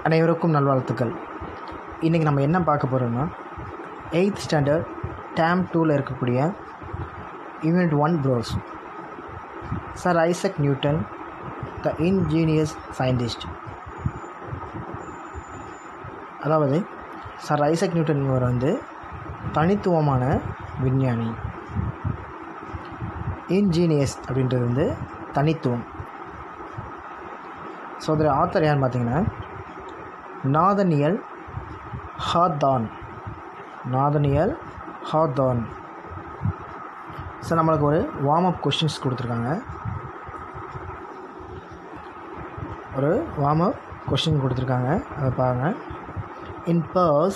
அனைவருக்கும் நல்வாழ்த்துக்கள். இன்றைக்கி நம்ம என்ன பார்க்க போகிறோம்னா 8th ஸ்டாண்டர்ட் டேர்ம் 2ல் இருக்கக்கூடிய unit 1 prose Sir Isaac Newton the ingenious scientist. அதாவது சர் ஐசக் நியூட்டன் இவர் தனித்துவமான விஞ்ஞானி. இன்ஜீனியஸ் அப்படின்றது தனித்துவம். ஸோ அதில் ஆத்தர் யார் பார்த்தீங்கன்னா நாதனியல் ஹார்தான். ஸோ நம்மளுக்கு ஒரு வார்ம் அப் கொஷின்ஸ் கொடுத்துருக்காங்க. அதை பாருங்கள். In pairs,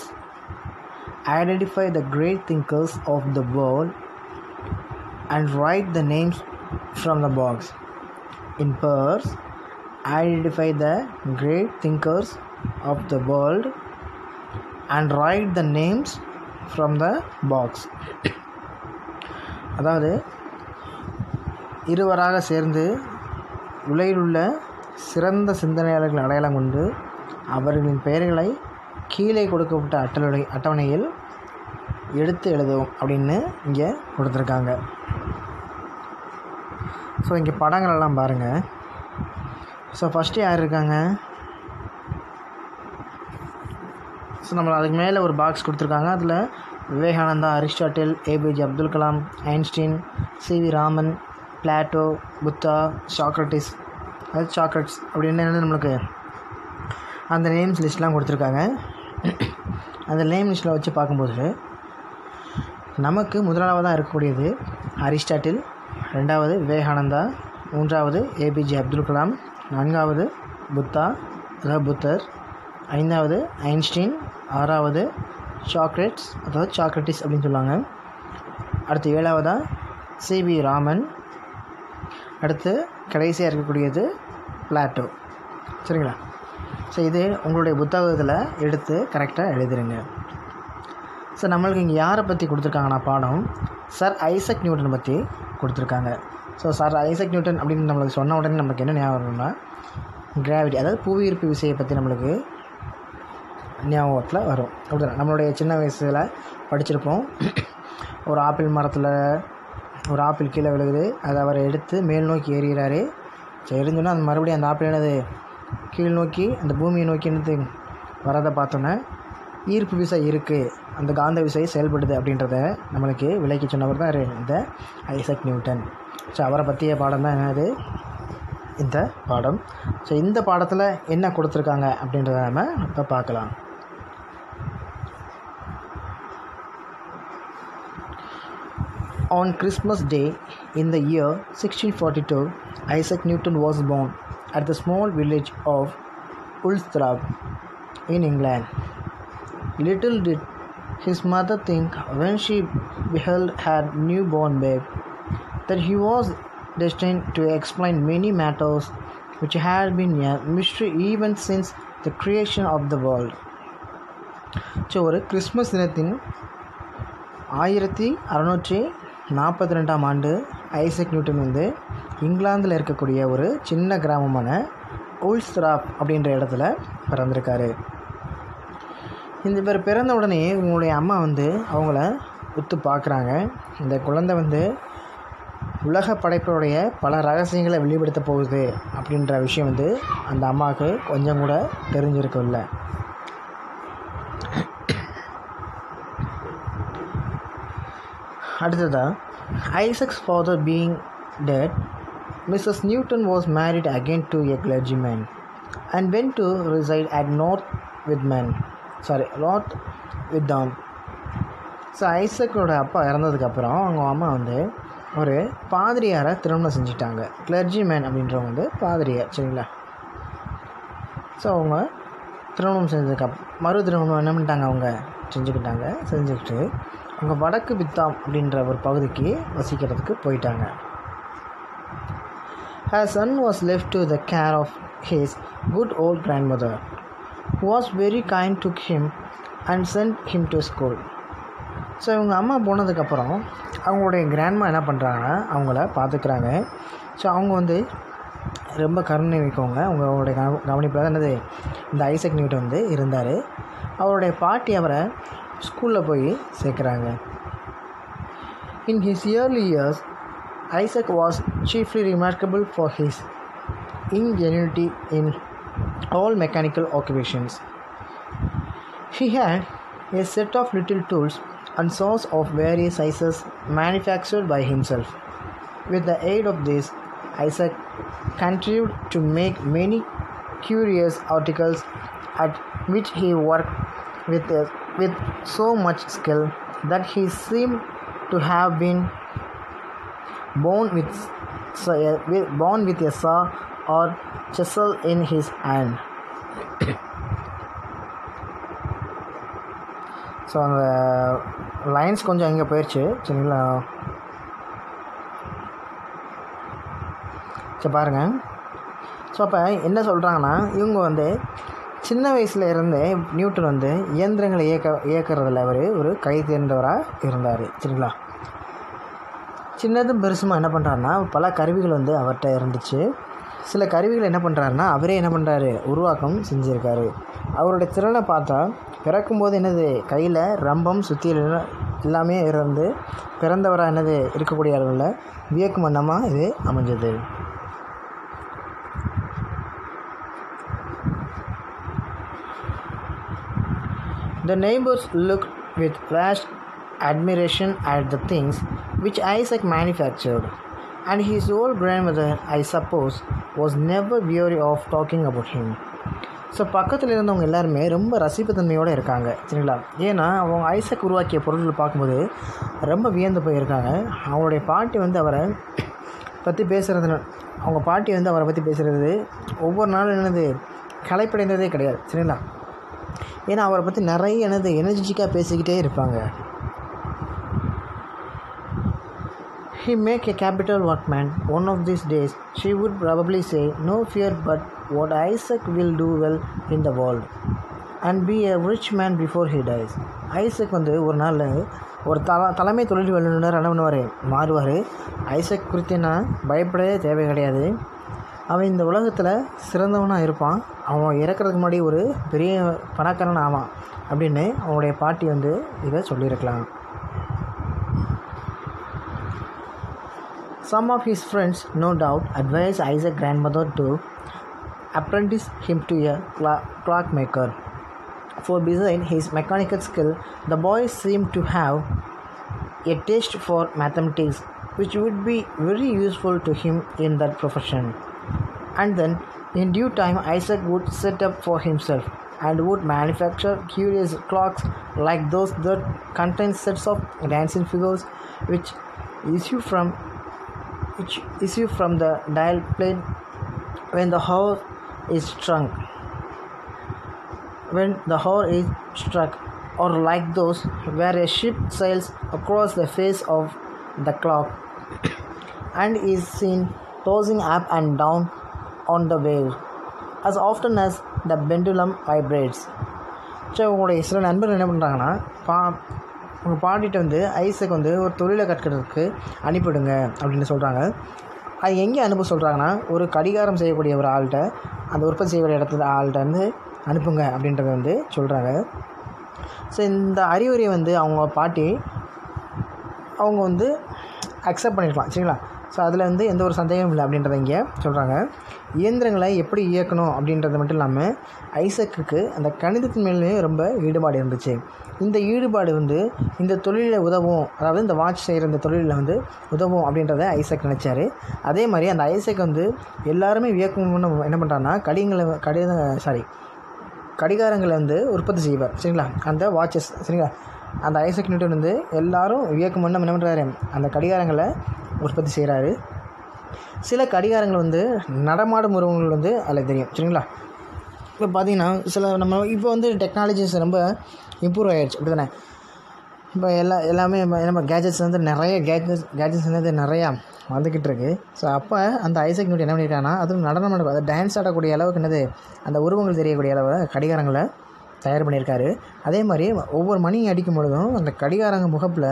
identify the great thinkers of the world and write the names from the box. In pairs, identify the great thinkers of the world and write the names from the box. அதாவது இருவராக சேர்ந்து உலகில் உள்ள சிறந்த சிந்தனையாளர்கள் அடையாளம் கொண்டு அவர்களின் பெயர்களை கீழே கொடுக்கப்பட்ட அட்டவணையில் எடுத்து எழுதுவோம் அப்படின்னு இங்கே கொடுத்துருக்காங்க. ஸோ இங்கே படங்களெல்லாம் பாருங்கள். ஸோ ஃபஸ்ட்டு யார் இருக்காங்க? ஸோ நம்ம அதுக்கு மேலே ஒரு பாக்ஸ் கொடுத்துருக்காங்க. அதில் Vivekananda, Aristotle, APJ Abdul Kalam, Einstein, CV Raman, Plato, Buddha, Socrates அப்படின்னு நம்மளுக்கு அந்த நேம்ஸ் லிஸ்ட்லாம் கொடுத்துருக்காங்க. அந்த நேம் லிஸ்ட்டில் வச்சு பார்க்கும்போது நமக்கு முதலாவதாக இருக்கக்கூடியது அரிஸ்டாட்டில், ரெண்டாவது விவேகானந்தா, மூன்றாவது ஏபிஜே அப்துல் கலாம், நான்காவது புத்தர், ஐந்தாவது ஐன்ஸ்டீன், ஆறாவது சாக்ரட்டிஸ் அப்படின்னு சொல்லுவாங்க. அடுத்து ஏழாவதாக சிவி ராமன், அடுத்து கடைசியாக இருக்கக்கூடியது பிளாட்டோ. சரிங்களா? ஸோ இது உங்களுடைய புத்தகத்தில் எடுத்து கரெக்டாக எழுதிருங்க. ஸோ நம்மளுக்கு இங்கே யாரை பற்றி கொடுத்துருக்காங்கன்னா பாடம் சர் ஐசக் நியூட்டன் பற்றி கொடுத்துருக்காங்க. ஸோ சர் ஐசக் நியூட்டன் அப்படின்னு நம்மளுக்கு சொன்ன உடனே நம்மளுக்கு என்ன ஞாபகம் வரும்னா கிராவிட்டி, அதாவது புவியீர்ப்பு விசையை பற்றி நம்மளுக்கு ஞாபகத்தில் வரும். அப்படிதான் நம்மளுடைய சின்ன வயசில் படிச்சிருப்போம். ஒரு ஆப்பிள் மரத்தில் ஒரு ஆப்பிள் கீழே விழுகுது, அதை அவர் எடுத்து மேல் நோக்கி ஏறுகிறாரு. எரிஞ்சோன்னா அந்த மறுபடியும் அந்த ஆப்பிள் என்னது கீழ் நோக்கி அந்த பூமியை நோக்கி என்னது வரதை பார்த்தோன்னே ஈர்ப்பு விசை இருக்குது, அந்த காந்த விசை செயல்படுது அப்படின்றத நம்மளுக்கு விளக்கி சொன்னவர் தான் இந்த ஐசக் நியூட்டன். ஸோ அவரை பற்றிய பாடம் தான் என்னது இந்த பாடம். ஸோ இந்த பாடத்தில் என்ன கொடுத்துருக்காங்க அப்படின்றத நம்ம இப்போ பார்க்கலாம். On Christmas Day in the year 1642, Isaac Newton was born at the small village of Ulstrab in England. Little did his mother think when she beheld her newborn babe that he was destined to explain many matters which had been a mystery even since the creation of the world. So ஒரு Christmas தினத்தின் 1642ஆம் ஆண்டு Isaac Newton இங்கிலாந்தில் இருக்கக்கூடிய ஒரு சின்ன கிராமமான உல்ஸ்ராப் அப்படின்ற இடத்துல பிறந்திருக்காரு. இந்த பேர் பிறந்த உடனே இவங்களுடைய அம்மா அவங்கள உத்து பார்க்குறாங்க. இந்த குழந்தை உலக படைப்புடைய பல ரகசியங்களை வெளிப்படுத்த போகுது அப்படின்ற விஷயம் அந்த அம்மாவுக்கு கொஞ்சம் கூட தெரிஞ்சிருக்கும்ல. அடுத்ததாக Isaac's father being dead, Mrs. Newton was married again to a clergyman and went to reside at North Witham. So ஐசக்கோட அப்பா இறந்ததுக்கப்புறம் அவங்க அம்மா ஒரு பாதிரியாரை திருமணம் செஞ்சுட்டாங்க. கிளர்ஜிமேன் அப்படின்றவங்க பாதிரியார். சரிங்களா? ஸோ அவங்க திருமணம் மறு திருமணம் என்ன பண்ணிட்டாங்க, அவங்க செஞ்சுக்கிட்டு அவங்க வடக்கு வித்தாம் அப்படின்ற ஒரு பகுதிக்கு வசிக்கிறதுக்கு போயிட்டாங்க. Her son was left to the care of his good old grandmother, who was very kind to him and sent him to school. So இவங்க அம்மா போனதுக்கப்புறம் அவங்களுடைய கிராண்ட்மா என்ன பண்ணுறாங்கன்னா அவங்கள பார்த்துக்கிறாங்க. ஸோ அவங்க ரொம்ப கருணை மிக்கவங்க. உங்களுடைய கவனிப்பில் தான் என்னது இந்த ஐசக் நியூட்டன் வந்து இருந்தார். அவருடைய பாட்டி அவரை ஸ்கூலில் போய் சேர்க்குறாங்க. In his early years Isaac was chiefly remarkable for his ingenuity in all mechanical occupations. He had a set of little tools and saws of various sizes manufactured by himself. With the aid of this, Isaac contrived to make many curious articles at which he worked with so much skill that he seemed to have been born with a saw or chisel in his hand. So அந்த lines கொஞ்சம் இங்கே போயிடுச்சு. சரிங்களா? சரி பாருங்கள். So அப்போ என்ன சொல்கிறாங்கன்னா, இவங்க வந்து சின்ன வயசில் இருந்தே நியூட்டன் வந்து இயந்திரங்களை இயக்கிறதுல அவர் ஒரு கை தேர்ந்தவராக இருந்தார். சரிங்களா? சின்னதும் பெருசுமா என்ன பண்ணுறாருன்னா பல கருவிகள் வந்து அவர்கிட்ட இருந்துச்சு. சில கருவிகள் என்ன பண்ணுறாருன்னா அவரே என்ன பண்ணுறாரு, உருவாக்கம் செஞ்சுருக்காரு. அவருடைய திறனை பார்த்தா பிறக்கும்போது என்னது கையில் ரம்பம் சுத்தியல் எல்லாமே இருந்து பிறந்தவராக என்னது இருக்கக்கூடிய அளவில் வியக்கும் வண்ணமாக இது அமைஞ்சது. The neighbors looked with vast admiration at the things which Isaac manufactured, and his old grandmother, I suppose, was never weary of talking about him. So பக்கத்தில் இருந்தவங்க எல்லாருமே ரொம்ப ரசிப்புத்தன்மையோடு இருக்காங்க. சரிங்களா? ஏன்னா அவங்க ஐசக் உருவாக்கிய பொருட்கள் பார்க்கும்போது ரொம்ப வியந்து போயிருக்காங்க. அவங்களுடைய பாட்டி வந்து அவரை பற்றி பேசுகிறது, அவங்க பாட்டி வந்து அவரை பற்றி பேசுகிறது ஒவ்வொரு நாளும் என்னது களைப்படைந்ததே கிடையாது. சரிங்களா? ஏன்னா அவரை பற்றி நிறைய என்னது எனர்ஜிட்டிக்காக பேசிக்கிட்டே இருப்பாங்க. He make a capital workman. One of these days, she would probably say, no fear but what Isaac will do well in the world and be a rich man before he dies. Isaac வந்து ஒரு நாள் ஒரு தலைமை தொழில் வல்லுநர் என்ன பண்ணுவார், மாறுவார். Isaac குறித்து நான் பயப்படவே தேவை கிடையாது. அவன் இந்த உலகத்தில் சிறந்தவனாக இருப்பான். அவன் இறக்கிறதுக்கு முன்னாடி ஒரு பெரிய பணக்காரன் ஆவான் அப்படின்னு அவனுடைய பாட்டி வந்து இதை சொல்லியிருக்கலாம். Some of his friends, no doubt, advised Isaac's grandmother to apprentice him to a clockmaker. For besides his mechanical skill, the boy seemed to have a taste for mathematics, which would be very useful to him in that profession. And then, in due time, Isaac would set up for himself and would manufacture curious clocks like those that contain sets of dancing figures which issue from the dial plate when the hour is struck, or like those where a ship sails across the face of the clock and is seen tossing up and down on the waves as often as the pendulum vibrates. So உங்களுடைய சில நண்பர்கள் என்ன பண்ணுறாங்கன்னா, உங்கள் பாட்டிகிட்ட வந்து Isaac வந்து ஒரு தொழிலை கற்கிறதுக்கு அனுப்பிவிடுங்க அப்படின்னு சொல்கிறாங்க. அது எங்கே அனுப்ப சொல்கிறாங்கன்னா, ஒரு கடிகாரம் செய்யக்கூடிய ஒரு ஆள்கிட்ட, அந்த உற்பத்தி செய்யக்கூடிய இடத்துல ஆள்கிட்ட வந்து அனுப்புங்க அப்படின்றத வந்து சொல்கிறாங்க. ஸோ இந்த அறிவுரையை வந்து அவங்க பாட்டி அவங்க வந்து அக்செப்ட் பண்ணிக்கலாம். சரிங்களா? ஸோ அதில் வந்து எந்த ஒரு சந்தேகமும் இல்லை அப்படின்றத இங்கே சொல்கிறாங்க. இயந்திரங்களை எப்படி இயக்கணும் அப்படின்றது மட்டும் இல்லாமல் ஐசக்குக்கு அந்த கணிதத்தின் மேலே ரொம்ப ஈடுபாடு இருந்துச்சு. இந்த ஈடுபாடு வந்து இந்த தொழிலில் உதவும், அதாவது இந்த வாட்ச் செய்கிற இந்த தொழிலில் வந்து உதவும் அப்படின்றத ஐசக் நினச்சார். அதே மாதிரி அந்த ஐசக் வந்து எல்லாருமே வியக்கணும்னு என்ன பண்ணுறாங்கன்னா கடிகாரங்களை வந்து உற்பத்தி செய்வார். சரிங்களா? அந்த வாட்சஸ். சரிங்களா? அந்த ஐசக் நியூட்டன் வந்து எல்லோரும் வியக்கும் வண்ணம் என்ன பண்ணுறாரு, அந்த கடிகாரங்களை உற்பத்தி செய்கிறாரு. சில கடிகாரங்கள் வந்து நடமாடும் உருவங்கள் வந்து அதில் தெரியும். சரிங்களா? இப்போ பார்த்திங்கன்னா நம்ம இப்போ வந்து டெக்னாலஜிஸ் ரொம்ப இம்ப்ரூவ் ஆகிடுச்சு, அப்படி தானே? இப்போ எல்லாமே நம்ம கேஜெட்ஸ் வந்து நிறைய கேஜெட்ஸ் வந்து நிறையா வந்துக்கிட்டு இருக்குது. ஸோ அப்போ அந்த ஐசக் நியூட்டன் என்ன பண்ணிட்டாங்கன்னா, அதுவும் நடனம், அதை டான்ஸ் ஆடக்கூடிய அளவுக்கு என்னது அந்த உருவங்கள் தெரியக்கூடிய அளவு கடிகாரங்களை தயார் பண்ணியிருக்காரு. அதே மாதிரி ஒவ்வொரு மணி அடிக்கும் பொழுதும் அந்த கடிகாரங்க முகப்பில்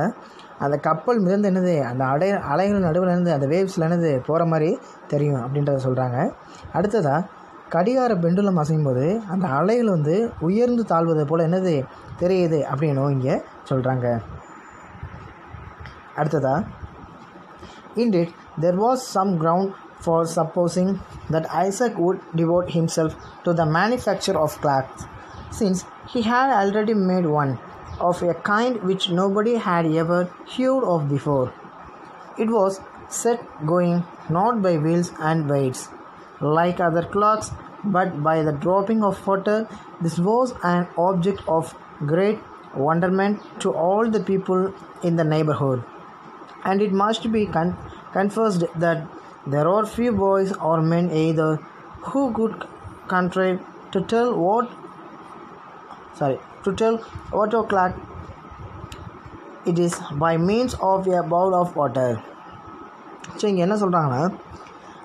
அந்த கப்பல் மிதந்து என்னது அந்த அலைகள் நடுவில் இருந்து அந்த வேவ்ஸில் என்னது போகிற மாதிரி தெரியும் அப்படின்றத சொல்கிறாங்க. அடுத்ததாக கடிகார பெண்டுலம் அசையும் போது அந்த அலைகள் வந்து உயர்ந்து தாழ்வதை போல் என்னது தெரியுது அப்படின்னும் இங்கே சொல்கிறாங்க. அடுத்ததாக indeed there was some ground for supposing that Isaac would devote himself to the manufacture of clocks, since he had already made one of a kind which nobody had ever heard of before. It was set going not by wheels and weights like other clocks, but by the dropping of water. This was an object of great wonderment to all the people in the neighborhood, and it must be confessed that there are few boys or men either who could contrive to tell what o'clock it is by means of a bowl of water. So இங்கே என்ன சொல்கிறாங்கன்னா,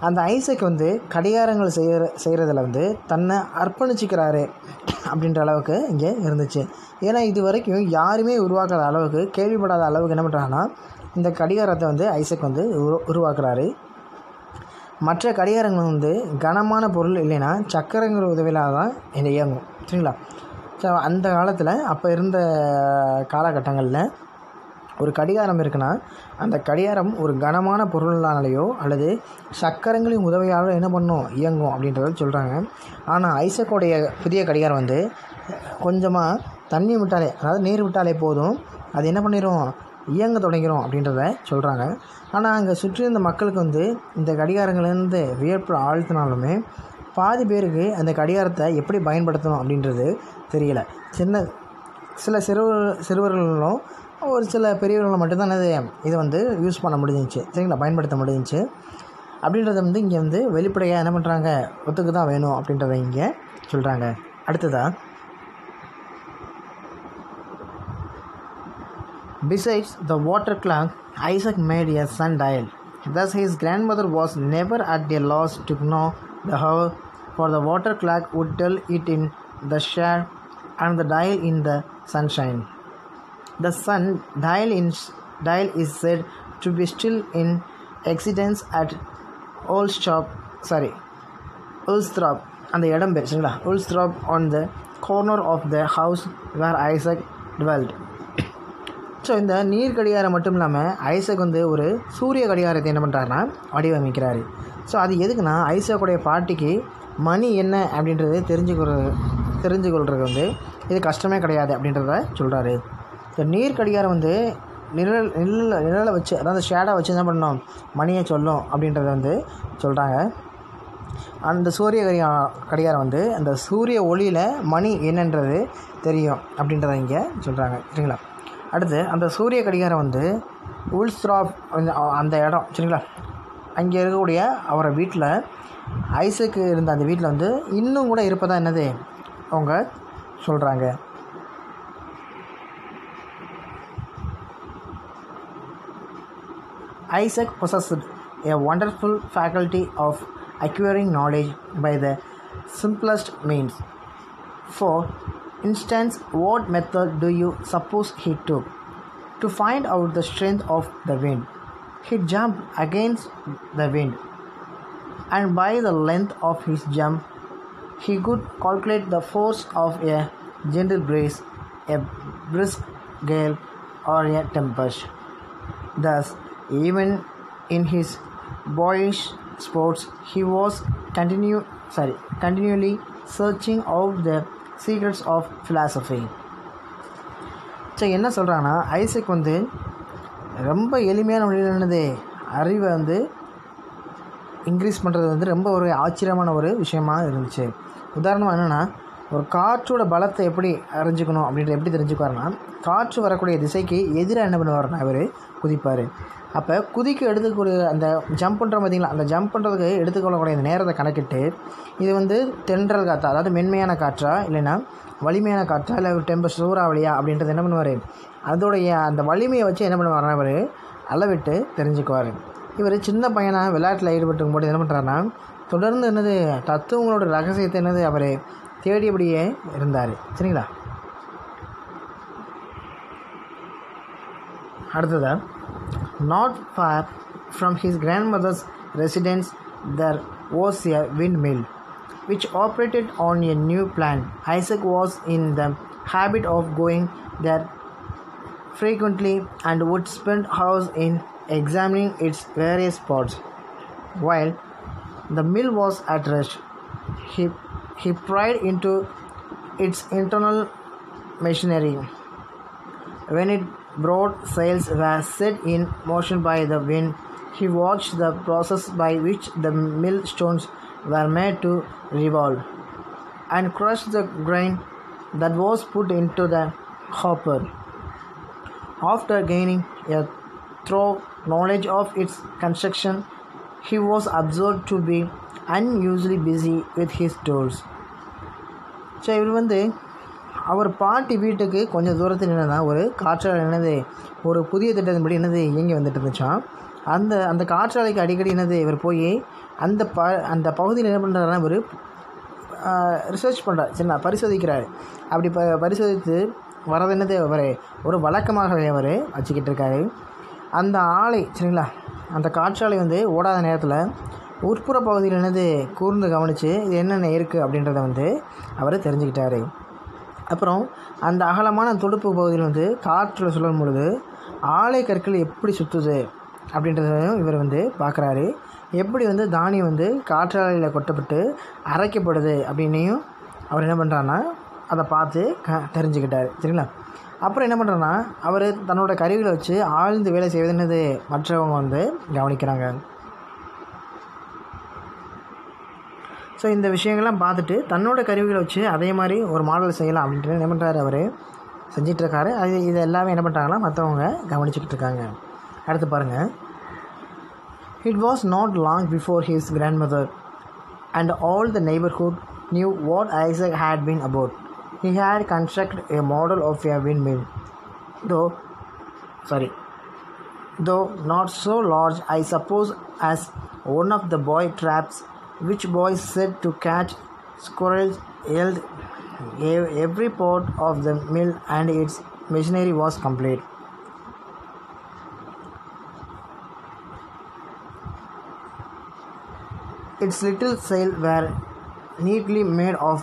அந்த Isaac வந்து கடிகாரங்கள் செய்கிறதுல வந்து தன்னை அர்ப்பணிச்சிக்கிறாரு அப்படின்ற அளவுக்கு இங்கே இருந்துச்சு. ஏன்னா இது வரைக்கும் யாருமே உருவாக்காத அளவுக்கு, கேள்விப்படாத அளவுக்கு என்ன பண்ணுறாங்கன்னா இந்த கடிகாரத்தை வந்து ஐசக் வந்து உருவாக்குறாரு. மற்ற கடிகாரங்கள் வந்து கனமான பொருள் இல்லைன்னா சக்கரங்கிற உதவியில் தான் இந்த இயங்கும். சரிங்களா? ஸோ அந்த காலத்தில் அப்போ இருந்த காலகட்டங்களில் ஒரு கடிகாரம் இருக்குன்னா அந்த கடிகாரம் ஒரு கனமான பொருளாலேயோ அல்லது சக்கரங்களின் உதவியாலோ என்ன பண்ணும், இயங்கும் அப்படின்றத சொல்கிறாங்க. ஆனால் ஐசக்கோடைய புதிய கடிகாரம் வந்து கொஞ்சமாக தண்ணி விட்டாலே, அதாவது நீர் விட்டாலே போதும், அது என்ன பண்ணிடும், இயங்க தொடங்கிறோம் அப்படின்றத சொல்கிறாங்க. ஆனால் அங்கே சுற்றி இருந்த மக்களுக்கு வந்து இந்த கடிகாரங்கள்லேருந்து வியர்ப்பு ஆழ்த்தினாலுமே பாதி பேருக்கு அந்த கடிகாரத்தை எப்படி பயன்படுத்தணும் அப்படின்றது தெரியல. சில சிறுவர்களும் ஒரு சில பெரியவர்களும் மட்டும்தான் இதை வந்து யூஸ் பண்ண முடிஞ்சிச்சு. சரிங்களா? பயன்படுத்த முடிஞ்சிச்சு. அப்படின்றத வந்து இங்கே வந்து வெளிப்படையாக என்ன பண்ணுறாங்க, ஒத்துக்கு தான் வேணும் அப்படின்றத இங்கே சொல்கிறாங்க. அடுத்ததாக besides the water clock, Isaac made a sundial. Thus his grandmother was never at a loss to know the hour, for the water clock would tell it in the shade and the dial in the sunshine. The sun dial is said to be still in existence at Ulstrop அந்த இடம் பேர். சரிங்களா? Ulstrop on the corner of the house where Isaac dwelt. So இந்த நீர் கடிகாரம் மட்டும் இல்லாமல் Isaac வந்து ஒரு சூரிய கடிகாரத்தை என்ன பண்ணுறாருன்னா வடிவமைக்கிறாரு. ஸோ அது எதுக்குன்னா ஐசக்குடைய பாட்டிக்கு மணி என்ன அப்படின்றது தெரிஞ்சுக்கொள்கிறது வந்து இது கஷ்டமே கிடையாது அப்படின்றத சொல்கிறாரு. இந்த நீர் கடிகாரம் வந்து நிழலை வச்சு, அதாவது ஷேடை வச்சு என்ன பண்ணணும், மணியை சொல்லும் அப்படின்றத வந்து சொல்கிறாங்க. அந்த சூரிய கடிகாரம் வந்து அந்த சூரிய ஒளியில் மணி என்னன்றது தெரியும் அப்படின்றத இங்கே சொல்கிறாங்க. சரிங்களா? அடுத்து அந்த சூரிய கடிகாரம் வந்து உல்ஸ்ட்ராப் அந்த இடம், சரிங்களா, அங்கே இருக்கக்கூடிய அவரை வீட்டில், ஐசக்கு இருந்த அந்த வீட்டில் வந்து இன்னும் கூட இருப்பதா என்னது அவங்க சொல்கிறாங்க. Isaac possessed a wonderful faculty of acquiring knowledge by the simplest means. For instance, what method do you suppose he took to find out the strength of the wind? He jumped against the wind, and by the length of his jump, he could calculate the force of a gentle breeze, a brisk gale, or a tempest. Thus, even in his boyish sports, he was continually searching out the secrets of philosophy. So என்ன சொல்கிறாங்கன்னா, Isaac வந்து ரொம்ப எளிமையான வழியில் அறிவை வந்து increase பண்ணுறது வந்து ரொம்ப ஒரு ஆச்சரியமான ஒரு விஷயமாக இருந்துச்சு. உதாரணமாக என்னென்னா, ஒரு காற்றோட பலத்தை எப்படி அறிஞ்சிக்கணும் அப்படின்ட்டு எப்படி தெரிஞ்சுக்குவாருன்னா, காற்று வரக்கூடிய திசைக்கு எதிராக என்ன பண்ணுவார்னா அவர் குதிப்பார். அப்போ குதிக்க எடுத்துக்கூடிய அந்த ஜம்ப் பண்ணுற பார்த்திங்களா, அந்த ஜம்ப் பண்ணுறதுக்கு எடுத்துக்கொள்ளக்கூடிய அந்த நேரத்தை கணக்கிட்டு இது வந்து தென்றல் காற்றா, அதாவது மென்மையான காற்றா, இல்லைன்னா வலிமையான காற்றா, இல்லை ஒரு டெம்பர் சூறாவளியா அப்படின்றது என்ன பண்ணுவார், அதோடைய அந்த வலிமையை வச்சு என்ன பண்ணுவார்னா அவர் அளவிட்டு தெரிஞ்சுக்குவார். இவர் சின்ன பையனாக விளையாட்டில் ஈடுபட்டுக்கும் போது என்ன பண்ணுறாருன்னா தொடர்ந்து தத்துவங்களோட ரகசியத்தை அவர் தேடியபடியே இருந்தார். சரிங்களா? அடுத்ததாக, not far from his grandmother's residence there was a windmill which operated on a new plan. Isaac was in the habit of going there frequently and would spend hours in examining its various parts. While the mill was at rest, he pried into its internal machinery. When its broad sails were set in motion by the wind, he watched the process by which the millstones were made to revolve and crush the grain that was put into the hopper. After gaining a thorough knowledge of its construction, he was observed to be unusually busy with his tools. So இவர் அவர் பாட்டி வீட்டுக்கு கொஞ்சம் தூரத்தில் என்னன்னா ஒரு காற்றாலை ஒரு புதிய திட்டத்தின்படி இயங்கி வந்துட்டு இருந்துச்சான். அந்த காற்றாலைக்கு அடிக்கடி இவர் போய் அந்த பகுதியில் என்ன பண்ணுறாருன்னா இவர் ரிசர்ச் பண்ணுறார். சரிங்களா? பரிசோதிக்கிறார். அப்படி பரிசோதித்து வரது அவர் ஒரு வழக்கமாகவே அவர் வச்சுக்கிட்டு இருக்காரு. அந்த ஆலை, சரிங்களா, அந்த காற்றாலை ஓடாத நேரத்தில் உட்புற பகுதியில் கூர்ந்து கவனித்து இது என்னென்ன இருக்குது அப்படின்றத அவர் தெரிஞ்சுக்கிட்டார். அப்புறம் அந்த அகலமான துடுப்பு பகுதியில் காற்றில் சுழலும் பொழுது ஆலை கற்கள் எப்படி சுற்றுது அப்படின்றதையும் இவர் பார்க்குறாரு. எப்படி தானியம் காற்றாலையில் கொட்டப்பட்டு அரைக்கப்படுது அப்படின்னையும் அவர் என்ன பண்ணுறாருன்னா அதை பார்த்து தெரிஞ்சுக்கிட்டார். சரிங்களா? அப்புறம் என்ன பண்ணுறேன்னா அவர் தன்னோட கருவிகளை வச்சு ஆழ்ந்து வேலை செய்வதுன்னு மற்றவங்க கவனிக்கிறாங்க. ஸோ இந்த விஷயங்கள்லாம் பார்த்துட்டு தன்னோட கருவிகளை வச்சு அதே மாதிரி ஒரு மாடல் செய்யலாம் அப்படின்ட்டு என்ன பண்ணுறாரு அவர் செஞ்சிட்ருக்காரு. இது எல்லாமே என்ன பண்ணுறாங்கன்னா மற்றவங்க கவனிச்சுக்கிட்டு இருக்காங்க. அடுத்து பாருங்கள். It was not long before his grandmother and all the neighborhood knew what Isaac had been about. He had constructed a model of a windmill, though not so large, I suppose, as one of the boy traps which boys set to catch squirrels held. Every part of the mill and its machinery was complete. Its little sails were neatly made of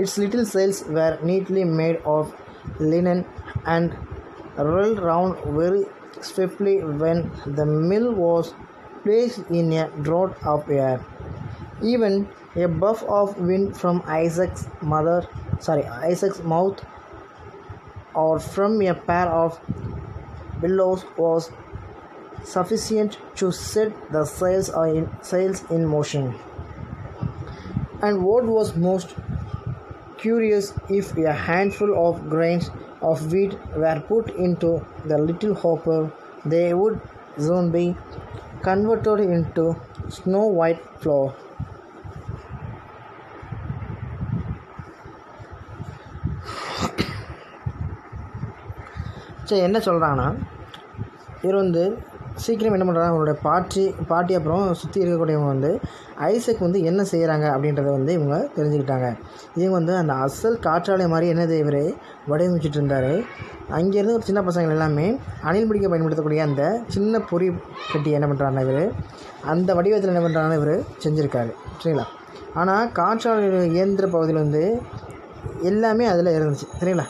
Its little sails were neatly made of linen and rolled round very swiftly when the mill was placed in a draught of air. Even a puff of wind from Isaac's mouth or from a pair of bellows was sufficient to set the sails in motion. And what was most curious, if a handful of grains of wheat were put into the little hopper, they would soon be converted into snow white flour. சரி, என்ன சொல்கிறாங்கன்னா இவர் சீக்கிரம் என்ன பண்ணுறாங்க, அவங்களோட பாட்டி அப்புறம் சுற்றி இருக்கக்கூடியவங்க ஐசக் என்ன செய்கிறாங்க அப்படின்றத இவங்க தெரிஞ்சுக்கிட்டாங்க. இவங்க அந்த அசல் காற்றாலை மாதிரி இவர் வடிவமைச்சிட்டு இருந்தார். அங்கேருந்து ஒரு சின்ன பசங்கள் எல்லாமே அணில் பிடிக்க பயன்படுத்தக்கூடிய அந்த சின்ன பொறி கட்டி என்ன பண்ணுறாங்கன்னா இவர் அந்த வடிவத்தில் என்ன பண்ணுறாங்கன்னா இவர் செஞ்சுருக்காரு. சரிங்களா? ஆனால் காற்றாலை இயந்திர பகுதியில் எல்லாமே அதில் இருந்துச்சு. சரிங்களா?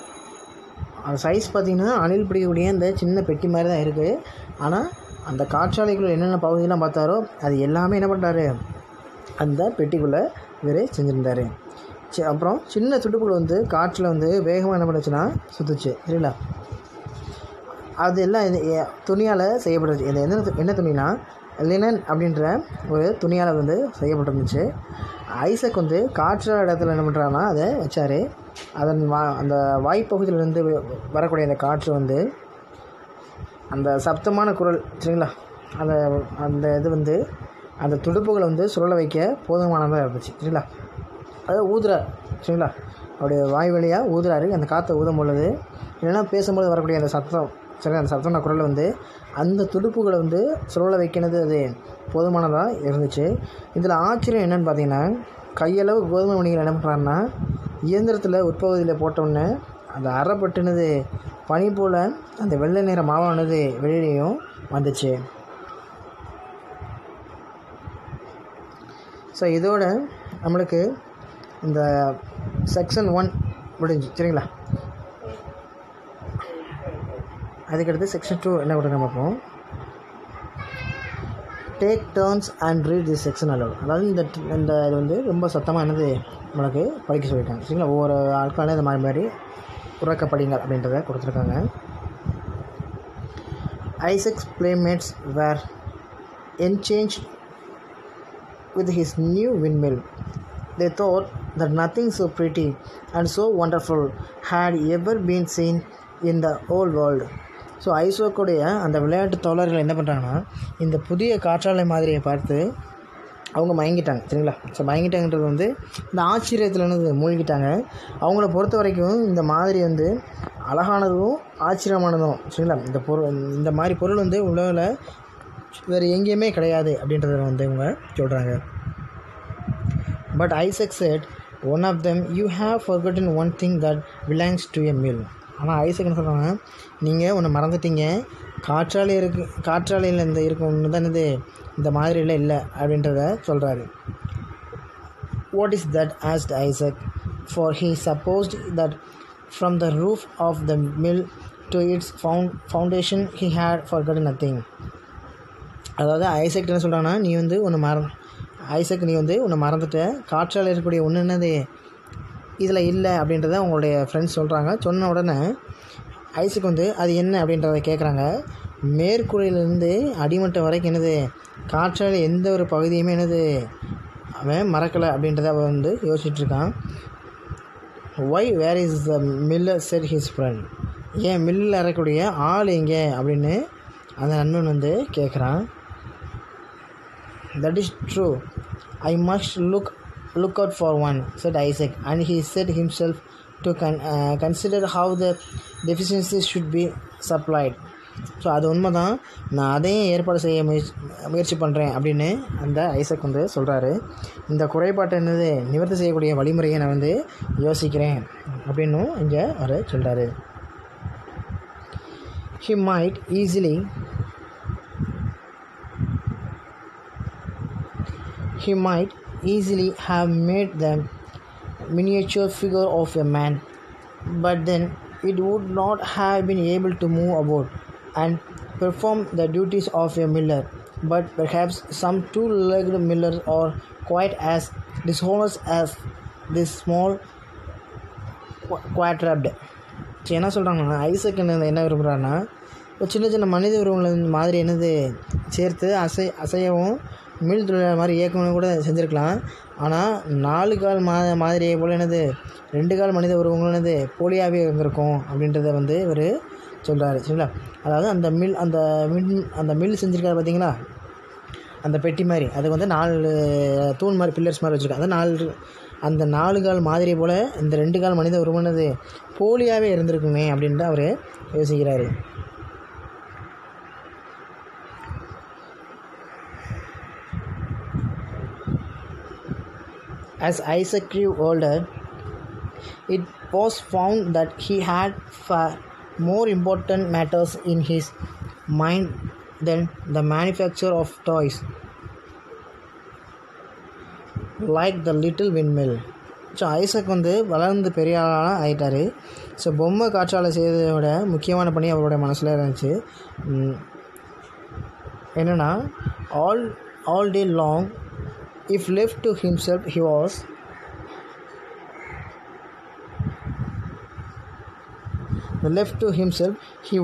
அந்த சைஸ் பார்த்திங்கன்னா அணில் பிடிக்கக்கூடிய அந்த சின்ன பெட்டி மாதிரி தான் இருக்குது. ஆனால் அந்த காற்றாலைக்குள்ளே என்னென்ன பகுதியெலாம் பார்த்தாரோ அது எல்லாமே என்ன பண்ணுறாரு, அந்த பெட்டிக்குள்ளே இவர் செஞ்சுருந்தார். அப்புறம் சின்ன துடுப்புகள் காற்றில் வேகமாக என்ன பண்ணுச்சுன்னா சுற்றுச்சு. சரிங்களா? அது எல்லாம் துணியால் செய்யப்படுச்சு. என்ன துணினா லினன் அப்படின்ற ஒரு துணியால் செய்யப்பட்டிருந்துச்சு. ஐசக் காற்றாலை இடத்துல என்ன பண்ணுறாங்கன்னா அதை வச்சார். அந்த வாய்ப்பகுதியிலேருந்து வரக்கூடிய அந்த காற்று அந்த சப்தமான குரல், சரிங்களா, அந்த இது அந்த துடுப்புகளை சுழல வைக்க போதுமானதாக இருந்துச்சு. சரிங்களா? அது ஊதுறார். சரிங்களா? அவருடைய வாய் வழியாக ஊதுறாரு. அந்த காற்றை ஊதும் பொழுது இல்லைன்னா பேசும்போது வரக்கூடிய அந்த சத்தம் சரி, அந்த சத்தன குரல் வந்து அந்த துடுப்புகளை வந்து சுழல வைக்கிறது அது போதுமானதாக இருந்துச்சு. இதில் ஆச்சரியம் என்னென்னு பார்த்தீங்கன்னா, கையளவு கோதுமை மணிகள் என்ன பண்ணுறாருன்னா இயந்திரத்தில் உட்பகுதியில் போட்டோன்னே அந்த அறப்பட்டுனது பனி போல் அந்த வெள்ளை நிற மாவானது வெளியிலையும் வந்துச்சு. ஸோ இதோட நம்மளுக்கு இந்த செக்ஷன் 1 முடிஞ்சு. சரிங்களா? அதுக்கடுத்து செக்ஷன் 2 என்ன கொடுக்க பார்ப்போம். Take turns and read the section aloud. அதாவது இந்த இது வந்து ரொம்ப சத்தமாக என்னது நம்மளுக்கு படிக்க சொல்லியிருக்காங்க. சரிங்களா? ஒவ்வொரு ஆட்களால் இந்த மாதிரி உறக்க படிங்கள் அப்படின்றத கொடுத்துருக்காங்க. Isaac's playmates were enchanted with his new windmill. They thought that nothing so pretty and so wonderful had ever been seen in the whole world. So ஐசோக்குடைய அந்த விளையாட்டு தோழர்கள் என்ன பண்ணுறாங்கன்னா, இந்த புதிய காற்றாலை மாதிரியை பார்த்து அவங்க மயங்கிட்டாங்க. சரிங்களா? ஸோ மயங்கிட்டாங்கன்றது வந்து இந்த ஆச்சரியத்தில் என்னது மூழ்கிட்டாங்க. அவங்கள பொறுத்த வரைக்கும் இந்த மாதிரி வந்து அழகானதும் ஆச்சரியமானதும், சரிங்களா, இந்த மாதிரி பொருள் வந்து உலகில் வேறு எங்கேயுமே கிடையாது அப்படின்றத வந்து இவங்க சொல்கிறாங்க. But Isaac said one of them, you have forgotten one thing that belongs to a mill. ஆனால் ஐசக் என்ன சொல்கிறாங்க, நீங்கள் ஒன்று மறந்துட்டீங்க, காற்றாலையில் இருக்கும் ஒன்று தான் இது இந்த மாதிரிலாம் இல்லை அப்படின்றத சொல்கிறாரு. What is that asked Isaac, for he supposed that from the roof of the mill to its foundation he had forgotten nothing. அதாவது ஐசக் என்ன சொல்கிறாங்கன்னா, நீ வந்து ஒன்று மறந்துட்ட, காற்றாலை இருக்கக்கூடிய ஒன்று என்னது இதில் இல்லை அப்படின்றத உங்களுடைய ஃப்ரெண்ட்ஸ் சொல்கிறாங்க. சொன்ன உடனே ஐசக் வந்து அது என்ன அப்படின்றத கேட்குறாங்க. மேற்கூரையிலேருந்து அடிமட்டம் வரைக்கும் என்னது காற்றாலை எந்த ஒரு பகுதியுமே என்னது அவன் மறக்கலை அப்படின்றத அவன் வந்து யோசிச்சுட்ருக்கான். Why where is the miller said his friend. ஏன் மில்லில் இறக்கக்கூடிய ஆள் எங்கே அப்படின்னு அந்த நண்பன் வந்து கேட்குறான். That is true, I must look out for one, said Isaac, and he set himself to consider how the deficiencies should be supplied. So அது உண்மை தான், நான் அதையும் ஏற்பாடு செய்ய முயற்சி பண்ணுறேன் அப்படின்னு அந்த ஐசக் வந்து சொல்கிறாரு. இந்த குறைபாட்டை என்னது நிவர்த்தி செய்யக்கூடிய வழிமுறையை நான் வந்து யோசிக்கிறேன் அப்படின்னும் இங்கே அவர் சொல்கிறாரு. He might easily have made the miniature figure of a man, but then it would not have been able to move about and perform the duties of a miller. But perhaps some two-legged millers are quite as dishonest as this small quadruped. என்ன சொல்கிறாங்கன்னா, Isaac என்ன விரும்புகிறான்னா, சின்ன சின்ன மனித உருவங்கள் மாதிரி என்னது சேர்த்து அசையவும் மில் தொழிலாளர் மாதிரி இயக்கணும் கூட செஞ்சுருக்கலாம். ஆனால் 4 கால் மாதிரியை போல் என்னது 2 கால் மனித உருவங்களும் என்னது போலியாகவே இருந்திருக்கும் அப்படின்றத வந்து இவர் சொல்கிறாரு. சரிங்களா? அதாவது அந்த மில் செஞ்சுருக்காரு பார்த்தீங்களா, அந்த பெட்டி மாதிரி, அதுக்கு வந்து 4 தூண் மாதிரி பில்லர்ஸ் மாதிரி வச்சுருக்காங்க. அந்த 4 கால் மாதிரி போல் இந்த 2 கால் மனித உருவனது போலியாகவே இருந்திருக்குமே அப்படின்ட்டு அவர் யோசிக்கிறாரு. As Isaac grew older, it was found that he had far more important matters in his mind than the manufacture of toys, like the little windmill. So Isaac வந்து வளர்ந்து பெரிய ஆளாக ஆகிட்டார். ஸோ பொம்மை காற்றாலை செய்வதை விட முக்கியமான பணி அவருடைய மனசில் இருந்துச்சு. என்னென்னா, all day long, if left to himself, he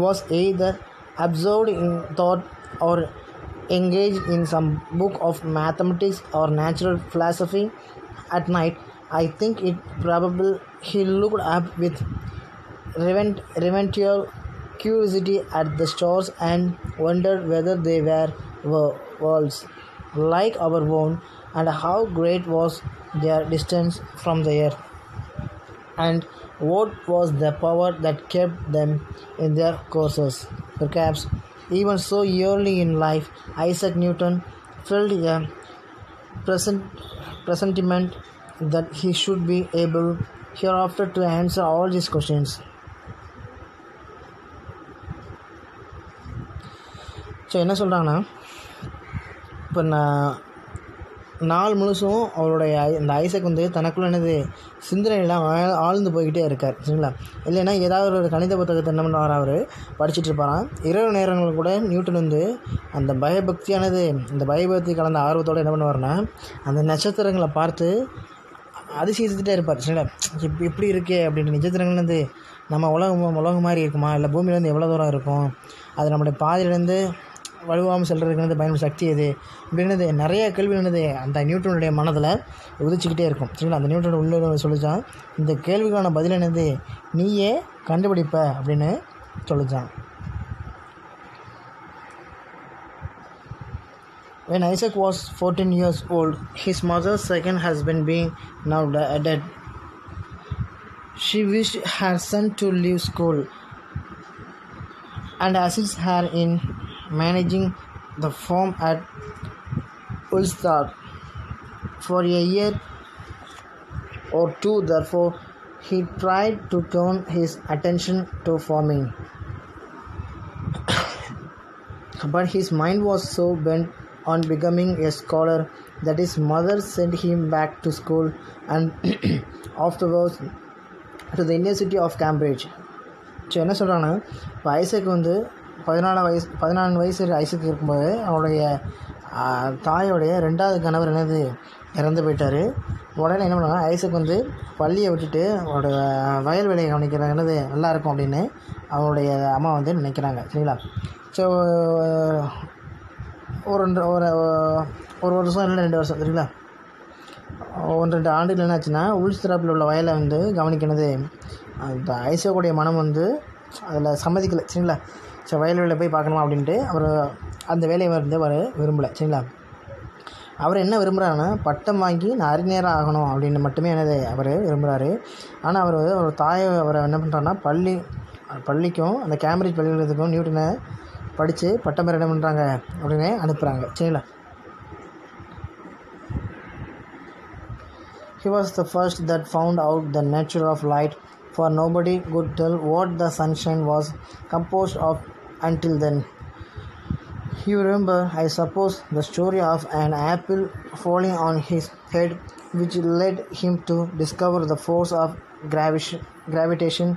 was either absorbed in thought or engaged in some book of mathematics or natural philosophy. At night, I think it probable he looked up with reverential curiosity at the stars and wondered whether they were worlds like our own, and how great was their distance from the earth. And what was the power that kept them in their courses? Perhaps even so early in life, Isaac Newton felt a present presentiment that he should be able hereafter to answer all these questions. So என்ன சொல்கிறாங்கன்னா, இப்போ நாள் முழுசும் அவருடைய இந்த Isaac தனக்குள்ள என்னது சிந்தனையெல்லாம் ஆழ்ந்து போய்கிட்டே இருக்கார், சரிங்களா? இல்லைன்னா ஏதாவது ஒரு கணித புத்தகத்தை என்ன பண்ணுவார், அவர் படிச்சுட்டு இருப்பாராம். இரவு நேரங்கள் கூட நியூட்டன் அந்த பயபக்தியானது, இந்த பயபக்தி கலந்த ஆர்வத்தோடு என்ன பண்ணுவார்னா, அந்த நட்சத்திரங்களை பார்த்து அதிசயிச்சுட்டே இருப்பார், சரிங்களா? எப்படி இருக்கே அப்படின்ற நட்சத்திரங்கள் நம்ம உலகம் மாதிரி இருக்குமா, இல்லை பூமியிலேருந்து எவ்வளோ தூரம் இருக்கும், அது நம்முடைய பாதையிலேருந்து வலுவாமல் செல்றதுக்கு பயன்படும் சக்தி எது அப்படின்னது நிறைய கேள்வி அந்த நியூட்டனுடைய மனதில் உதிச்சுக்கிட்டே இருக்கும், சரிங்களா? அந்த நியூட்டன் உள்ள சொல்லிச்சான், இந்த கேள்விக்கான பதில் நீயே கண்டுபிடிப்ப அப்படின்னு சொல்லிச்சான். When Isaac was 14 years old, his mother's second husband being now dead, she wished her son to leave school and assist her in managing the farm at Ulstad for a year or two. Therefore, he tried to turn his attention to farming. But his mind was so bent on becoming a scholar that his mother sent him back to school and afterwards to the University of Cambridge. So என்ன சொல்கிறாங்கன்னா, இப்போ Isaac 14 வயசு Isaac இருக்கும்போது அவருடைய தாயோடைய 2வது கணவர் இறந்து போயிட்டார். உடனே என்ன பண்ணுவாங்க, ஐசக் பள்ளியை விட்டுட்டு அவருடைய வயல் வேலையை கவனிக்கிறது நல்லாயிருக்கும் அப்படின்னு அவருடைய அம்மா நினைக்கிறாங்க, சரிங்களா? ஸோ ஒரு வருஷம் இல்லை 2 வருஷம், சரிங்களா? 1-2 ஆண்டுகள் என்னாச்சுன்னா, உள்ஸ்திராப்பில் உள்ள வயலை கவனிக்கிறது அந்த ஐசக்குடைய மனம் அதில் சம்மதிக்கலை, சரிங்களா? ஸோ வயல்வெளியில் போய் பார்க்கணுமா அப்படின்ட்டு அவர் அந்த வேலையை அவர் விரும்பலை, சரிங்களா? அவர் என்ன விரும்புகிறாருன்னா, பட்டம் வாங்கி நான் அறிஞராக ஆகணும் அப்படின்னு மட்டுமே அவர் விரும்புகிறாரு. ஆனால் அவர் தாயை அவரை என்ன பண்ணுறாருன்னா, பள்ளிக்கும் அந்த கேம்பிரிட்ஜ் பள்ளிக்கூடத்துக்கும் நியூட்டனை படித்து பட்டம் பெற என்ன பண்ணுறாங்க அப்படின்னு அனுப்புகிறாங்க, சரிங்களா? He was the first that found out the nature of light, for nobody could tell what the sunshine was composed of until then. You remember, I suppose, the story of an apple falling on his head, which led him to discover the force of gravitation,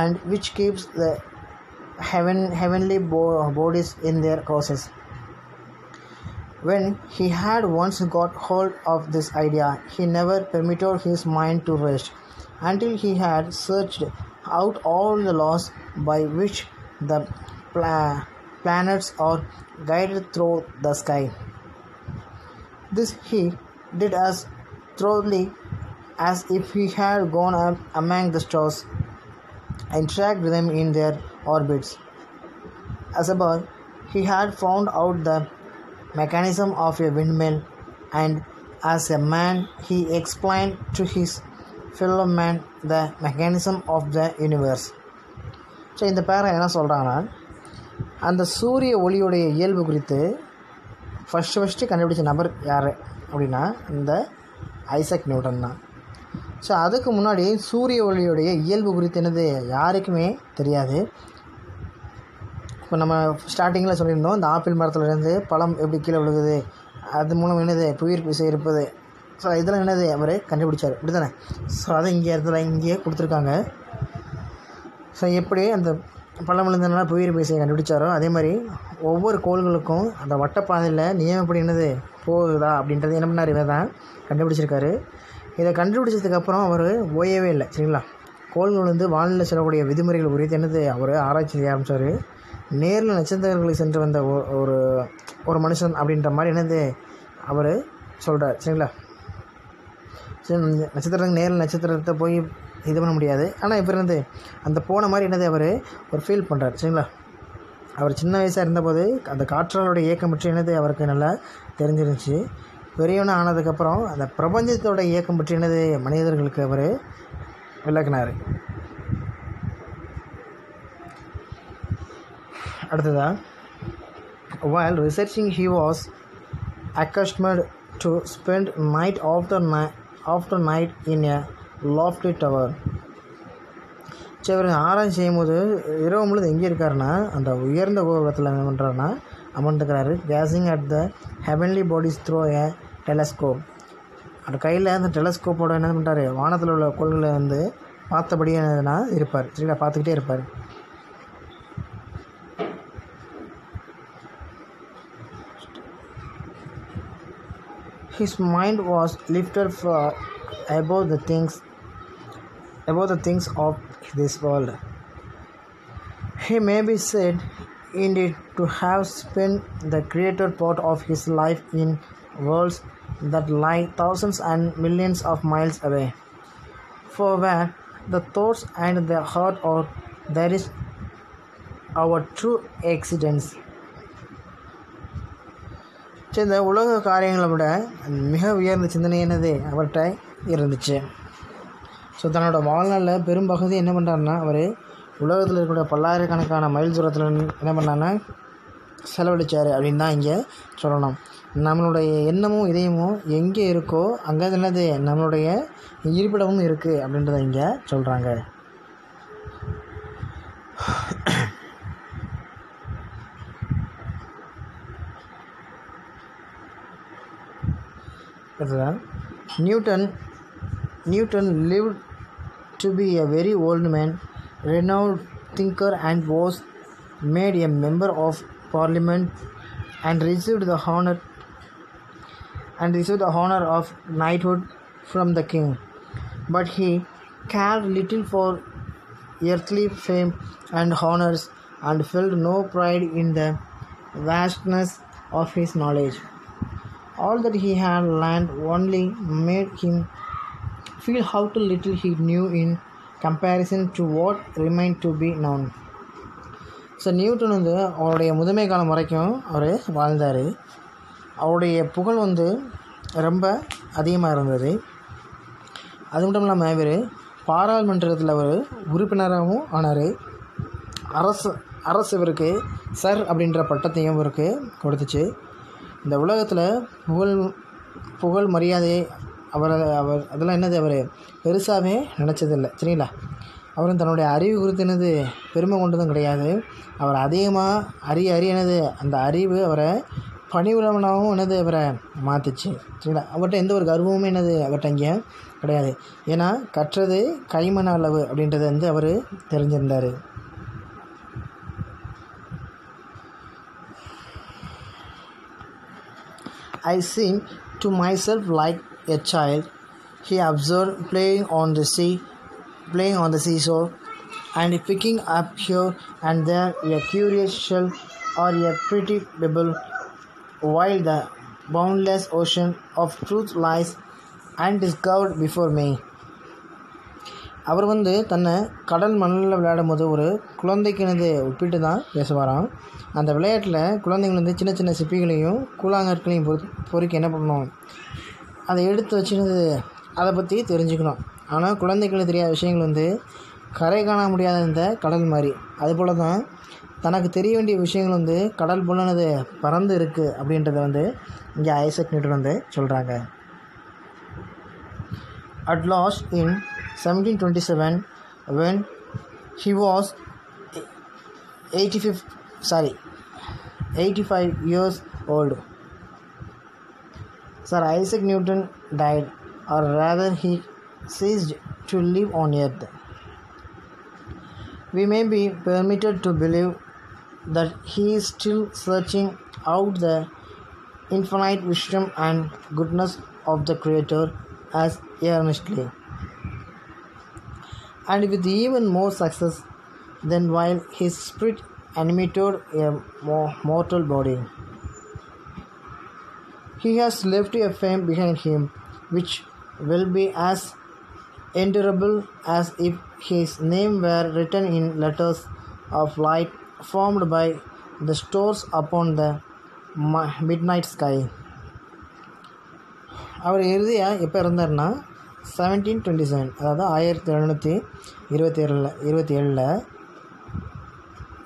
and which keeps the heavenly bodies in their courses. When he had once got hold of this idea, he never permitted his mind to rest until he had searched out all the laws by which the planets are guided through the sky. This he did as thoroughly as if he had gone up among the stars and tracked them in their orbits. As a boy, he had found out the mechanism of a windmill, and as a man he explained to his fellow man the mechanism of the universe. So இந்த பேரை என்ன சொல்கிறாங்கன்னா, அந்த சூரிய ஒளியுடைய இயல்பு குறித்து first கண்டுபிடிச்ச நபர் யார் அப்படின்னா இந்த ஐசக் நியூட்டன் தான். ஸோ அதுக்கு முன்னாடி சூரிய ஒளியுடைய இயல்பு குறித்து யாருக்குமே தெரியாது. இப்போ நம்ம ஸ்டார்டிங்கில் சொல்லியிருந்தோம், இந்த ஆப்பிள் மரத்துலேருந்து பழம் எப்படி கீழே விழுகுது, அது மூலம் புவியீர்ப்பு விசை இருப்பது. ஸோ இதெல்லாம் அவர் கண்டுபிடிச்சார், இப்படி தானே? ஸோ அதை இங்கேயே கொடுத்துருக்காங்க. ஸோ எப்படி அந்த பழம் விழுந்ததுனால புவியீர்ப்பு விசையை கண்டுபிடிச்சாரோ, அதே மாதிரி ஒவ்வொரு கோள்களுக்கும் அந்த வட்டப்பாதையில் நியமப்படி போகுதா அப்படின்றது என்ன பண்ணார், இவர் தான் கண்டுபிடிச்சிருக்காரு. இதை கண்டுபிடிச்சதுக்கப்புறம் அவர் ஓயவே இல்லை, சரிங்களா? கோள்கள் வானிலை செல்லக்கூடிய விதிமுறைகள் குறித்து அவர் ஆராய்ச்சி செய்ய ஆரம்பித்தார். நேரில் நட்சத்திரங்களுக்கு சென்று வந்த ஒரு மனுஷன் அப்படின்ற மாதிரி அவர் சொல்கிறார், சரிங்களா? சரி, நேரில் நட்சத்திரத்தை போய் இது பண்ண முடியாது, ஆனால் இப்போ அந்த போன மாதிரி அவர் ஒரு ஃபீல் பண்ணுறார், சரிங்களா? அவர் சின்ன வயசாக இருந்தபோது அந்த காற்றாலோடைய இயக்கம் பற்றி அவருக்கு நல்லா தெரிஞ்சிருந்துச்சு. பெரியவனாக ஆனதுக்கப்புறம் அந்த பிரபஞ்சத்தோட இயக்கம் பற்றி மனிதர்களுக்கு அவர் விளக்குனார். அடுத்ததாக, while researching he was accustomed to spend night after night in a lofty tower. சரி, இவர் ஆராய்ச்சி செய்யும்போது இரவு முழுது எங்கே இருக்காருன்னா அந்த உயர்ந்த கோபுரத்தில் என்ன பண்ணுறாருன்னா அமர்ந்துக்கிறாரு. Gazing at the heavenly bodies through a telescope. அந்த கையில் அந்த டெலஸ்கோப்போட என்ன பண்ணுறாரு, வானத்தில் உள்ள கோள்களை வந்து பார்த்தபடியே என்னதுன்னா இருப்பார். சரிங்களா, பார்த்துக்கிட்டே இருப்பார். His mind was lifted above the things of this world. He may be said indeed to have spent the greater part of his life in worlds that lie thousands and millions of miles away. For where the thoughts and the heart are, there is our true existence. இந்த உலக காரியங்களை விட மிக உயர்ந்த சிந்தனை என்னது அவர்கிட்ட இருந்துச்சு. ஸோ தன்னோட வாழ்நாளில் பெரும்பகுதி என்ன பண்ணுறாருன்னா அவர் உலகத்தில் இருக்கக்கூடிய பல்லாயிரக்கணக்கான மைல் தூரத்தில் என்ன பண்ணாருன்னா செலவழித்தார் அப்படின்னு தான் இங்கே சொல்லணும். நம்மளுடைய எண்ணமும் இதயமும் எங்கே இருக்கோ அங்கே என்னது நம்மளுடைய இருப்பிடமும் இருக்குது அப்படின்றத இங்கே சொல்கிறாங்க. Newton lived to be a very old man, renowned thinker, and was made a member of parliament and received the honor of knighthood from the king. But he cared little for earthly fame and honors and felt no pride in the vastness of his knowledge. All that he had learned only made him feel how little he knew in comparison to what remained to be known. So Newton வந்து அவருடைய முதுமை காலம் வரைக்கும் அவர் வாழ்ந்தார். அவருடைய புகழ் வந்து ரொம்ப அதிகமாக இருந்தது. அது மட்டும் இல்லாமல் இவர் பாராளுமன்றத்தில் ஒரு உறுப்பினராகவும் ஆனார். அரசு இவருக்கு சர் அப்படின்ற பட்டத்தையும் இவருக்கு கொடுத்துச்சு. இந்த உலகத்தில் புகழ் மரியாதை அவர் அதெல்லாம் என்னது அவர் பெருசாகவே நினச்சதில்லை. சரிங்களா, அவரும் தன்னுடைய அறிவு குறித்து என்னது பெருமை கொண்டதும் கிடையாது. அவர் அதிகமாக அறிய என்னது அந்த அறிவு அவரை பணிவுள்ளவனாகவும் என்னது அவரை மாற்றுச்சு. சரிங்களா, அவர்கிட்ட எந்த ஒரு கர்வமுமே என்னது அவர்கிட்ட இங்கே கிடையாது. ஏன்னா கற்றது கைமண அளவு அப்படின்றது வந்து அவர் தெரிஞ்சிருந்தார். I seem to myself like a child, he observed, playing on the seashore, and picking up here and there a curious shell or a pretty pebble, while the boundless ocean of truth lies undiscovered before me. அவர் வந்து தன்னை கடல் மணலில் விளையாடும் போது ஒரு குழந்தைக்கு ஒப்பிட்டு தான் பேசுவாராம். அந்த விளையாட்டில் குழந்தைகள் வந்து சின்ன சின்ன சிப்பிகளையும் கூழாங்கற்களையும் பொறுக்கி என்ன பண்ணணும், அதை எடுத்து வச்சுனது அதை பற்றி தெரிஞ்சுக்கணும். ஆனால் குழந்தைகளுக்கு தெரியாத விஷயங்கள் வந்து கரை காண முடியாத இந்த கடல் மாதிரி. அதுபோல் தான் தனக்கு தெரிய வேண்டிய விஷயங்கள் வந்து கடல் போலனது பறந்து இருக்குது அப்படின்றத வந்து இங்கே ஐசக் நியூட்டன் வந்து சொல்கிறாங்க. At last in 1727, when he was 85 years old, Sir Isaac Newton died, or rather he ceased to live on earth. We may be permitted to believe that he is still searching out the infinite wisdom and goodness of the Creator as earnestly, and with even more success than while his spirit animated a mortal body. He has left a fame behind him which will be as endurable as if his name were written in letters of light formed by the stars upon the midnight sky. அவர் இறுதியாக எப்போ இருந்தார்னா 1727, அதாவது 1727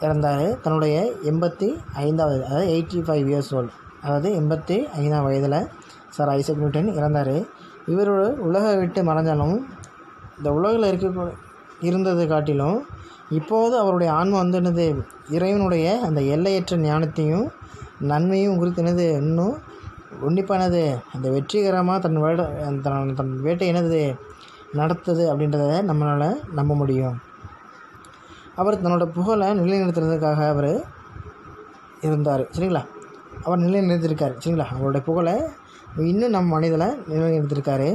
இறந்தார். தன்னுடைய 85வது, அதாவது 85 years old, அதாவது 85ஆம் வயதில் sir Isaac Newton இறந்தார். இவர் உலகை விட்டு மறைஞ்சாலும் இந்த உலகில் இருந்தது காட்டிலும் இப்போது அவருடைய ஆன்மா என்னது, இறைவனுடைய அந்த எல்லையற்ற ஞானத்தையும் நன்மையும் குறித்து இன்னும் உன்னிப்பானது அந்த வெற்றிகரமாக தன் வேட்டை நடத்துது அப்படின்றத நம்மளால் நம்ப முடியும். அவர் தன்னோட புகழை நிலைநிறுத்துறதுக்காக அவர் இருந்தார். சரிங்களா, அவர் நிலைநிறுத்திருக்கார். சரிங்களா, அவருடைய புகழை இன்னும் நம்ம மனிதனை நிலைநிறுத்திருக்காரு.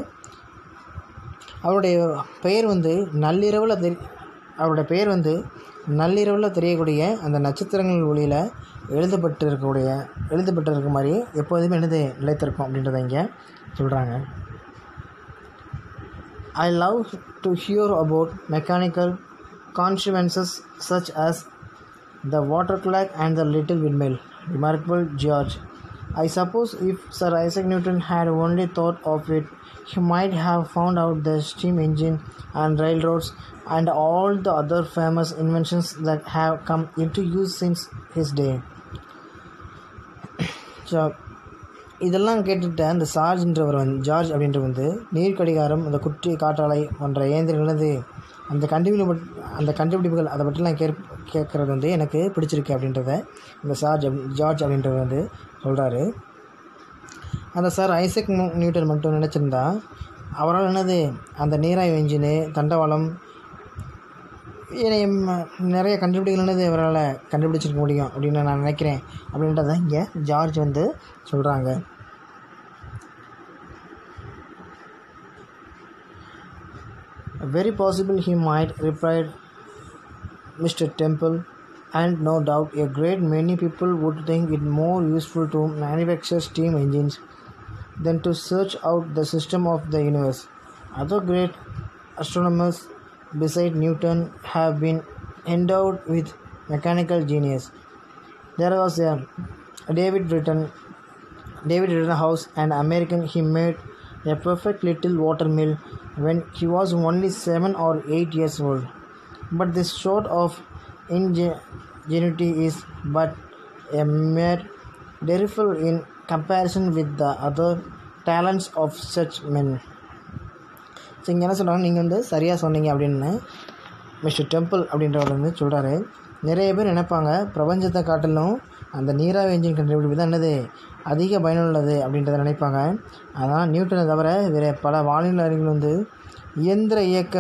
அவருடைய பெயர் நள்ளிரவில் தெரியக்கூடிய அந்த நட்சத்திரங்கள் ஒளியில் எழுதப்பட்டிருக்க மாதிரி எப்போதுமே நிலைத்திருக்கும் அப்படின்றத இங்கே சொல்கிறாங்க. I love to hear about mechanical contrivances such as the water clock and the little windmill. Remarkable George. I suppose if Sir Isaac Newton had only thought of it, he might have found out the steam engine and railroads and all the other famous inventions that have come into use since his day. So, இதெல்லாம் கேட்டுட்டு அந்த George அப்படின்றவர் நீர்க்கடிகாரம், அந்த குட்டி காற்றாலை போன்ற இயந்திரங்களது அந்த கண்டுபிடிப்புகள் அதை பற்றிலாம் கேட்குறது எனக்கு பிடிச்சிருக்கு அப்படின்றத இந்த ஜார்ஜ் அப்படின்றவர் சொல்கிறாரு. அந்த சார் ஐசக் நியூட்டன் மட்டும் நினச்சிருந்தா அவரால் அந்த நீராய்வு இன்ஜினு, தண்டவாளம், நிறைய கண்டுபிடிகள் அவரால் கண்டுபிடிச்சிருக்க முடியும் அப்படின்னு நான் நினைக்கிறேன் அப்படின்றத இங்கே ஜார்ஜ் சொல்கிறாங்க. Very possible, he might, replied Mr. Temple, and no doubt a great many people would think it more useful to manufacture steam engines than to search out the system of the universe. Other great astronomers beside Newton have been endowed with mechanical genius. There was a David Rittenhouse, an American. He made a perfect little water mill when he was only 7 or 8 years old. But this sort of ingenuity is but a mere trifle in comparison with the other talents of such men. So இங்கே என்ன சொல்கிறாங்க, நீங்கள் சரியாக சொன்னீங்க அப்படின்னு mister temple அப்படின்றவர் சொல்கிறாரு. நிறைய பேர் நினைப்பாங்க பிரபஞ்சத்தை காட்டிலும் அந்த நீராவி என்ஜின் கண்டுபிடிப்பு தான் அதிக பயனுள்ளது அப்படின்றத நினைப்பாங்க. அதான் நியூட்டனை தவிர வேறு பல வானிலை அறிஞர்கள் இயந்திர இயக்க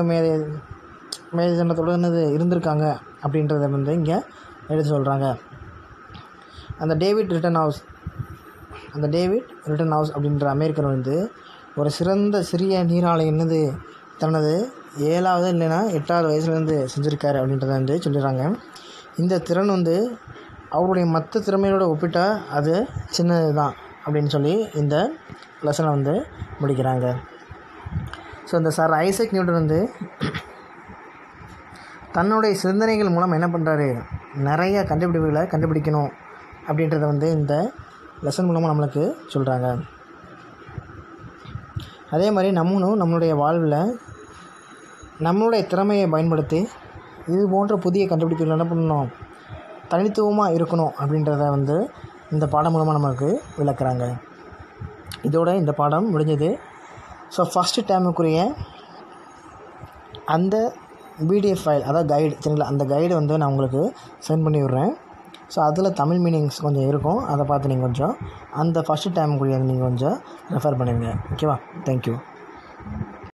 மேதனத்தோடு இருந்திருக்காங்க அப்படின்றத இங்கே எடுத்து சொல்கிறாங்க. அந்த டேவிட் ரிட்டன்ஹவுஸ் அப்படின்ற அமெரிக்கர் ஒரு சிறிய நீராலை தனது 7வது இல்லைன்னா 8வது வயசுலேருந்து செஞ்சுருக்காரு அப்படின்றத சொல்லிடுறாங்க. இந்த திறன் அவருடைய மற்ற திறமையோடு ஒப்பிட்டால் அது சின்னது தான் அப்படின்னு சொல்லி இந்த லெசனை முடிக்கிறாங்க. ஸோ இந்த சார் ஐசக் நியூட்டன் தன்னுடைய சிந்தனைகள் மூலம் என்ன பண்ணுறாரு, நிறைய கண்டுபிடிப்புகளை கண்டுபிடிக்கணும் அப்படின்றத இந்த லெசன் மூலமாக நம்மளுக்கு சொல்கிறாங்க. அதே மாதிரி நம்மளுடைய வாழ்வில் நம்மளுடைய திறமையை பயன்படுத்தி இது போன்ற புதிய கண்டுபிடிப்புகள் என்ன பண்ணணும், தனித்துவமாக இருக்கணும் அப்படின்றத இந்த பாடம் மூலமாக நமக்கு விளக்குறாங்க. இதோட இந்த பாடம் முடிஞ்சது. ஸோ ஃபஸ்ட்டு டேமுக்குரிய அந்த பிடிஎஃப் ஃபைல், அதாவது கைடு, சரிங்களா, அந்த கைடு நான் உங்களுக்கு சென்ட் பண்ணி விட்றேன். ஸோ அதில் தமிழ் மீனிங்ஸ் கொஞ்சம் இருக்கும், அதை பார்த்து நீங்கள் கொஞ்சம் அந்த ஃபஸ்ட்டு டேமுக்குரிய நீங்கள் கொஞ்சம் ரெஃபர் பண்ணுவீங்க. ஓகேவா? தேங்க்யூ.